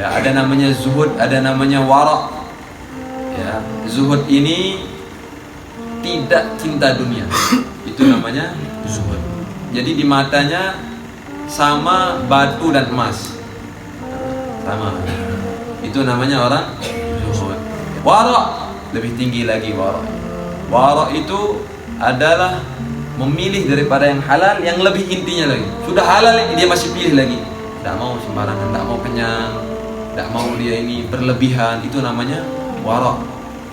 Ya, ada namanya zuhud, ada namanya wara. Ya, zuhud ini tidak cinta dunia. Itu namanya zuhud. Jadi di matanya sama batu dan emas. Sama. Itu namanya orang zuhud. Wara lebih tinggi lagi wara. Wara itu adalah memilih daripada yang halal yang lebih intinya lagi. Sudah halal ini dia masih pilih lagi. Tidak mau sembarangan, tidak mau kenyang, tidak mau dia ini berlebihan. Itu namanya wara.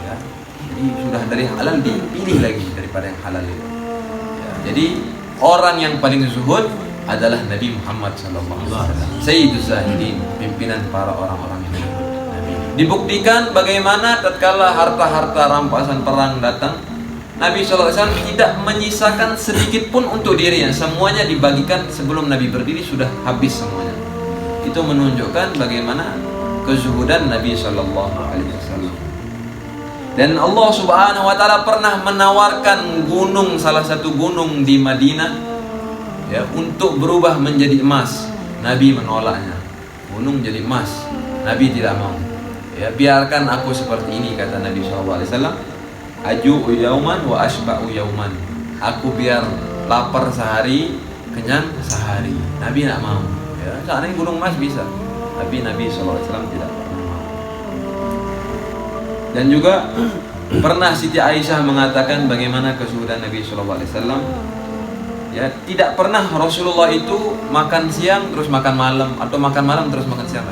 Ya. Jadi sudah dari halal dipilih lagi daripada yang halal itu. Ya. Jadi orang yang paling zuhud adalah Nabi Muhammad SAW. Sayyiduz Zahidin, pimpinan para orang-orang yang zuhud. Dibuktikan bagaimana tatkala harta-harta rampasan perang datang, Nabi SAW tidak menyisakan sedikit pun untuk dirinya. Semuanya dibagikan sebelum Nabi berdiri sudah habis semuanya. Itu menunjukkan bagaimana kezuhudan Nabi SAW. Dan Allah Subhanahu Wa Taala pernah menawarkan gunung, salah satu gunung di Madinah, ya, untuk berubah menjadi emas. Nabi menolaknya. Gunung jadi emas, Nabi tidak mau. Ya, biarkan aku seperti ini, kata Nabi SAW. Aju'u yauman wa ashba'u yauman. Aku biar lapar sehari, kenyang sehari. Nabi tidak mau. Ya, seandainya gunung emas bisa, tapi Nabi SAW tidak pernah mau. Dan juga pernah Siti Aisyah mengatakan bagaimana kezuhudan Nabi SAW. Ya, tidak pernah Rasulullah itu makan siang terus makan malam, atau makan malam terus makan siang.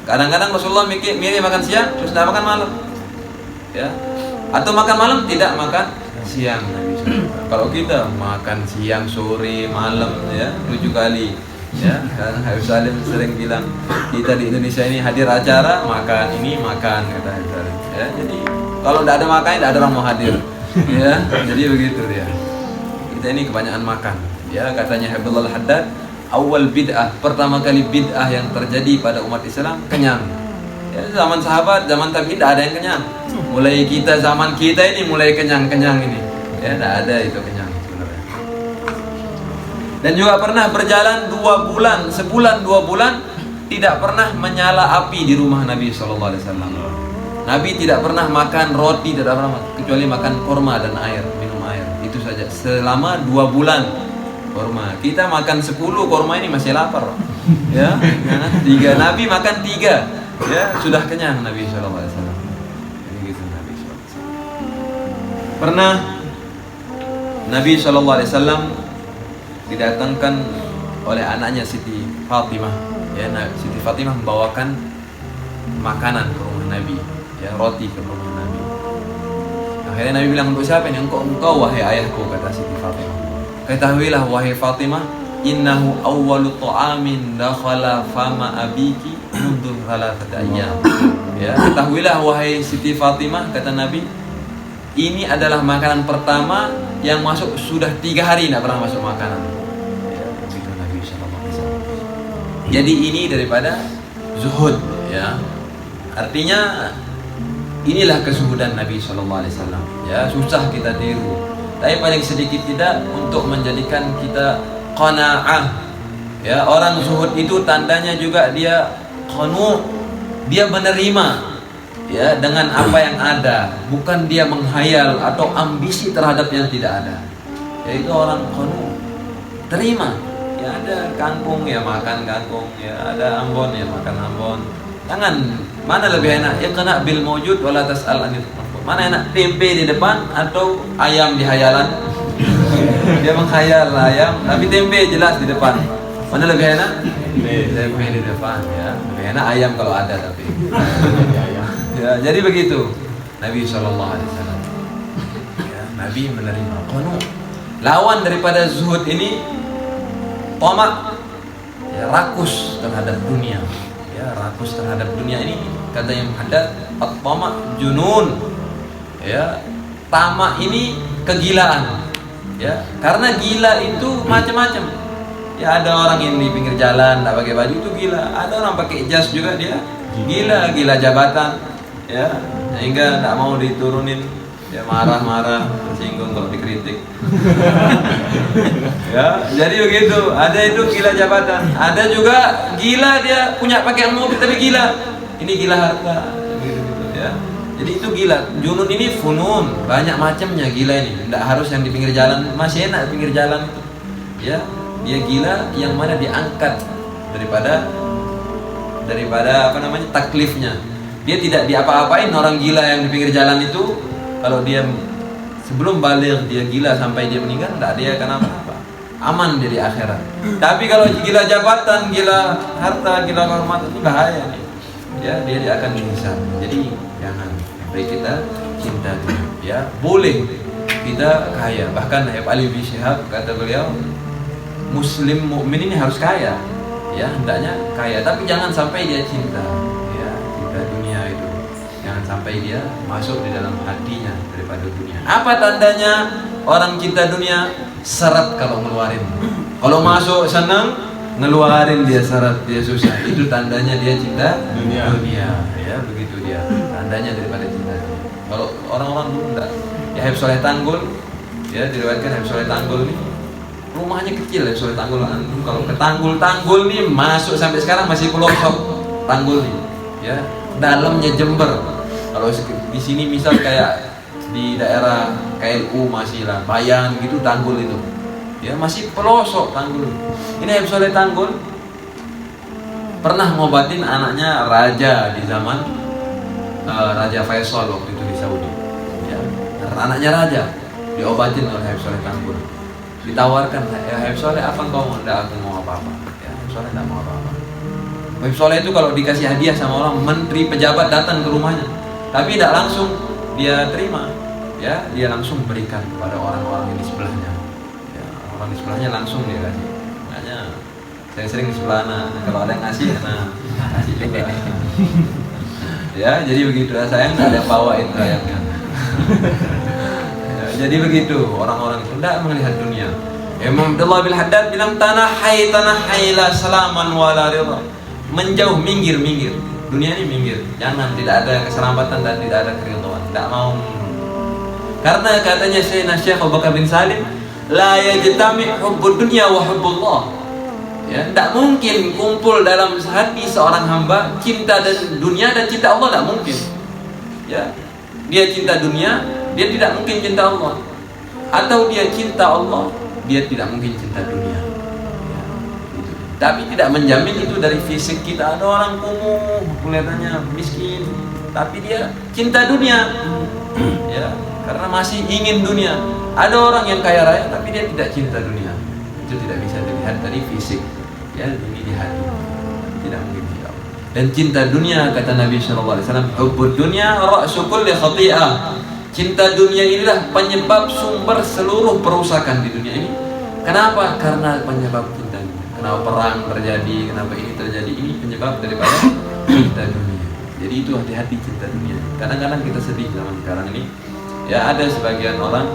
Kadang-kadang Rasulullah milih makan siang terus tidak makan malam. Ya. Atau makan malam tidak makan siang. Kalau kita makan siang, sore, malam, ya 7 kali. Ya, kan Habib Salim sering bilang kita di Indonesia ini hadir acara makan ini makan, kata Habib Salim. Ya, jadi kalau tidak ada makan tidak ada orang mau hadir. Ya, jadi begitu dia. Kita ini kebanyakan makan. Ya, katanya Habibullah Haddad, awal bid'ah, pertama kali bid'ah yang terjadi pada umat Islam kenyang. Ya, zaman sahabat, zaman tabi'in tidak ada yang kenyang. Mulai kita, zaman kita ini mulai kenyang-kenyang ini. Ya, tidak ada itu kenyang sebenarnya. Dan juga pernah berjalan 2 bulan, sebulan 2 bulan tidak pernah menyala api di rumah Nabi SAW. Nabi tidak pernah makan roti, tidak pernah kecuali makan kurma dan air, minum air. Itu saja selama 2 bulan kurma. Kita makan 10 kurma ini masih lapar. Ya, 3 Nabi makan 3. Ya, sudah kenyang Nabi SAW. Jadi gitu Nabi SAW. Pernah Nabi SAW didatangkan oleh anaknya Siti Fatimah. Ya, Siti Fatimah membawakan makanan ke rumah Nabi, ya, roti ke rumah Nabi. Akhirnya Nabi bilang, untuk siapa ini? Engkau wahai ayahku, kata Siti Fatimah. Ketahuilah wahai Fatimah, innahu awwalu ta'amin dakhala fama abiki mundur thalathati ayyam. Ya, ketahuilah wahai Siti Fatimah, kata Nabi, ini adalah makanan pertama yang masuk sudah 3 hari tidak pernah masuk makanan. Ya, begitu Nabi SAW. Jadi ini daripada zuhud, ya. Artinya inilah kezuhudan Nabi SAW. Ya, susah kita tiru. Tapi paling sedikit tidak untuk menjadikan kita qanaah. Ya, orang zuhud itu tandanya juga dia qanu', dia menerima, ya, dengan apa yang ada, bukan dia menghayal atau ambisi terhadap yang tidak ada. Yaitu orang qanu', terima. Ya, ada kangkung ya makan kangkung, ya ada ambon ya makan ambon. Jangan, mana lebih enak? Ya kena bil mawjud wala tas'al anil mafqud. Mana enak, tempe di depan atau ayam di hayalan? Dia menghayal ayam, tapi tempe jelas di depan. Mana lebih enak? Tempe di depan, ya. Lebih enak ayam kalau ada, tapi. Ya, jadi begitu Nabi SAW. Ya, Nabi menerima qanu'. Lawan daripada zuhud ini tamak, ya, rakus terhadap dunia. Ya, rakus terhadap dunia ini kata yang Haddad, at-tamak junun. Ya, tamak ini kegilaan. Ya, karena gila itu macam-macam. Ya, ada orang yang di pinggir jalan tak pakai baju itu gila. Ada orang pakai jas juga dia gila, gila jabatan. Ya, sehingga tak mau diturunin. Dia marah-marah, tersinggung kalau dikritik. Ya, Ya, jadi begitu. Ada itu gila jabatan, ada juga gila dia punya pakaian mobil tapi gila. Ini gila harta, gitu-gitu ya. Jadi itu gila. Junun ini funun, banyak macamnya gila ini. Tidak harus yang di pinggir jalan, masih enak di pinggir jalan itu. Ya, dia gila yang mana diangkat daripada apa namanya taklifnya. Dia tidak diapa-apain orang gila yang di pinggir jalan itu. Kalau dia sebelum balik dia gila sampai dia meninggal, tidak dia akan apa-apa. Aman dia di akhirat. Tapi kalau gila jabatan, gila harta, gila kehormatan itu bahaya nih. Ya, dia akan menyesal. Jadi jangan sampai kita cinta dunia. Ya, boleh kita kaya. Bahkan Habib Ali bin Syihab kata beliau, Muslim mukmin ini harus kaya. Ya, hendaknya kaya. Tapi jangan sampai dia cinta. Ya, cinta dunia itu. Jangan sampai dia masuk di dalam hatinya daripada dunia. Apa tandanya orang cinta dunia? Syarat kalau ngeluarin. Kalau masuk senang, ngeluarin dia syarat, dia susah. Itu tandanya dia cinta dunia. Ya, begitu dia. Tandanya daripada cinta dunia. Kalau orang-orang dulu enggak. Ya Habib Soleh Tanggul, ya diriwayatkan Habib Soleh Tanggul ini rumahnya kecil. Habib Soleh Tanggul kalau ke Tanggul nih masuk sampai sekarang masih pelosok Tanggul nih. Ya, dalamnya Jember. Kalau di sini misal kayak di daerah KLU masih lah Bayan gitu Tanggul itu ya masih pelosok Tanggul. Ini Habib Soleh Tanggul pernah ngobatin anaknya raja di zaman Raja Faisal waktu itu di Saudi ya. Anaknya raja diobatin oleh Habib Soleh Tanggul. Ditawarkan, Habib Soleh apa kau enggak, aku mau apa-apa ya. Habib Soleh enggak mau apa-apa. Habib Soleh itu kalau dikasih hadiah sama orang menteri pejabat datang ke rumahnya tapi tidak langsung dia terima, ya dia langsung berikan kepada orang-orang yang di sebelahnya. Ya, orang di sebelahnya langsung dia kasih. Makanya saya sering di sebelah kalau ada yang ngasih, kasih juga. Ya, jadi begitu. Sayang ada yang bawain kayaknya. Ya, jadi begitu orang-orang itu tidak melihat dunia. Imam Abdullah bin Haddad bilang tanahai la salaman wala ridha. Menjauh, minggir. Dunia ini minggir. Jangan, tidak ada keselamatan dan tidak ada keridhaan. Tidak mau. Karena katanya Syekh Abu Bakar bin Salim, la yajtami hubbud dunya wa hubbullah. Ya, tidak mungkin kumpul dalam hati seorang hamba cinta dan dunia dan cinta Allah, tidak mungkin. Ya, dia cinta dunia, dia tidak mungkin cinta Allah. Atau dia cinta Allah, dia tidak mungkin cinta dunia. Ya, gitu. Tapi tidak menjamin itu dari fisik kita. Ada orang kumuh, kelihatannya miskin, tapi dia cinta dunia. Ya, karena masih ingin dunia. Ada orang yang kaya raya tapi dia tidak cinta dunia. Itu tidak bisa dilihat dari fisik. Ya, ini di hati. Tidak mungkin tidak. Dan cinta dunia kata Nabi sallallahu alaihi wasallam, hubbud dunya ra'su kulli khati'ah. Cinta dunia inilah penyebab sumber seluruh perusakan di dunia ini. Kenapa? Karena penyebab cinta dunia. Kenapa perang terjadi, kenapa ini terjadi, ini penyebab daripada cinta dunia. Jadi itu hati-hati cinta dunia. Kadang-kadang kita sedih zaman sekarang ini. Ya, ada sebagian orang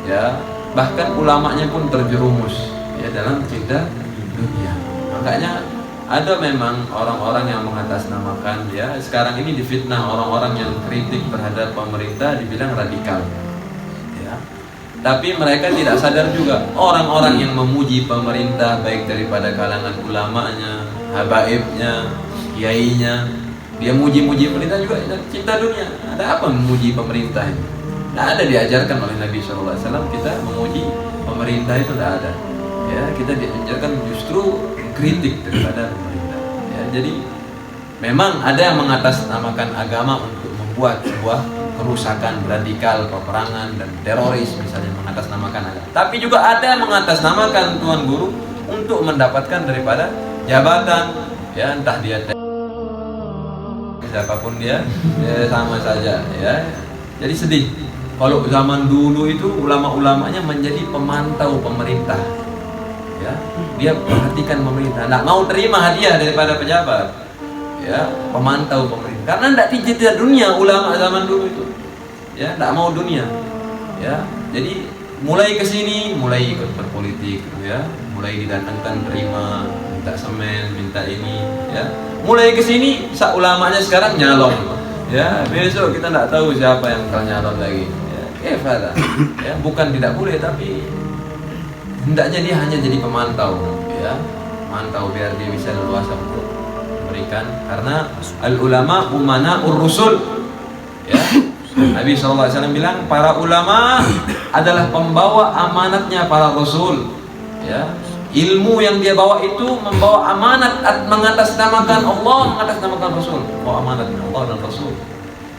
ya, bahkan ulamanya pun terjerumus ya dalam cinta dunia. Makanya ada memang orang-orang yang mengatasnamakan ya, sekarang ini difitnah orang-orang yang kritik terhadap pemerintah dibilang radikal. Ya. Tapi mereka tidak sadar juga orang-orang yang memuji pemerintah baik daripada kalangan ulamanya, habaibnya, kiainya, dia muji-muji pemerintah juga cinta dunia. Ada apa memuji pemerintah itu? Tidak ada diajarkan oleh Nabi SAW kita memuji pemerintah, itu tidak ada. Ya, kita diajarkan justru kritik daripada pemerintah. Ya, jadi memang ada yang mengatasnamakan agama untuk membuat sebuah kerusakan radikal, peperangan dan teroris misalnya, mengatasnamakan agama. Tapi juga ada yang mengatasnamakan Tuan Guru untuk mendapatkan daripada jabatan. Ya, entah dia siapapun dia, ya sama saja. Ya, jadi sedih. Kalau zaman dulu itu ulama-ulamanya menjadi pemantau pemerintah. Ya, dia perhatikan pemerintah, tidak mau terima hadiah daripada pejabat. Ya, pemantau pemerintah. Karena tidak cinta dunia ulama zaman dulu itu. Ya, tidak mau dunia. Ya, jadi mulai ke sini, mulai ikut berpolitik, ya, mulai didatangkan terima, minta semen, minta ini, ya. Mulai ke sini, ulamanya sekarang nyalon. Ya, besok kita tidak tahu siapa yang bakal nyalon lagi. Ya, bukan tidak boleh, tapi hendaknya dia hanya jadi pemantau, ya, pemantau biar dia bisa leluasa untuk memberikan. Karena al ulama umana rusul, ya. Nabi SAW bilang para ulama adalah pembawa amanatnya para rasul, ya. Ilmu yang dia bawa itu membawa amanat, mengatasnamakan Allah, mengatasnamakan Rasul, membawa amanatnya Allah dan Rasul.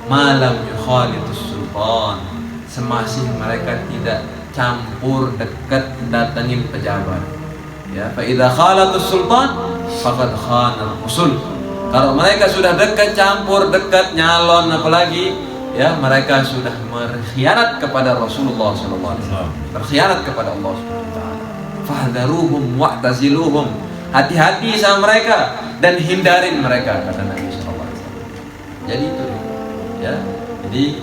Malam yukhalitus sultan, semasih mereka tidak campur dekat datangin pejabat, ya. Fa idza khalatus sultan faqad khana rasul. Kalau mereka sudah dekat, campur dekat, nyalon apalagi, ya, mereka sudah berkhianat kepada Rasulullah SAW, berkhianat kepada Allah SWT. Fahdaruhum wa'taziluhum, hati-hati sama mereka dan hindarin mereka, kata Nabi SAW. Jadi itu, ya. Jadi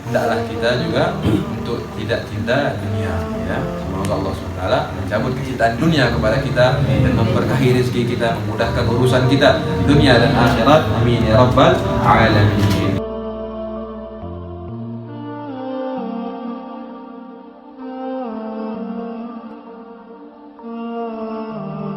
hendaklah kita juga untuk tidak cinta dunia, ya. Semoga Allah SWT mencabut kecintaan dunia kepada kita dan memberkahi rezeki kita, memudahkan urusan kita dunia dan akhirat. Amin ya rabbal alamin.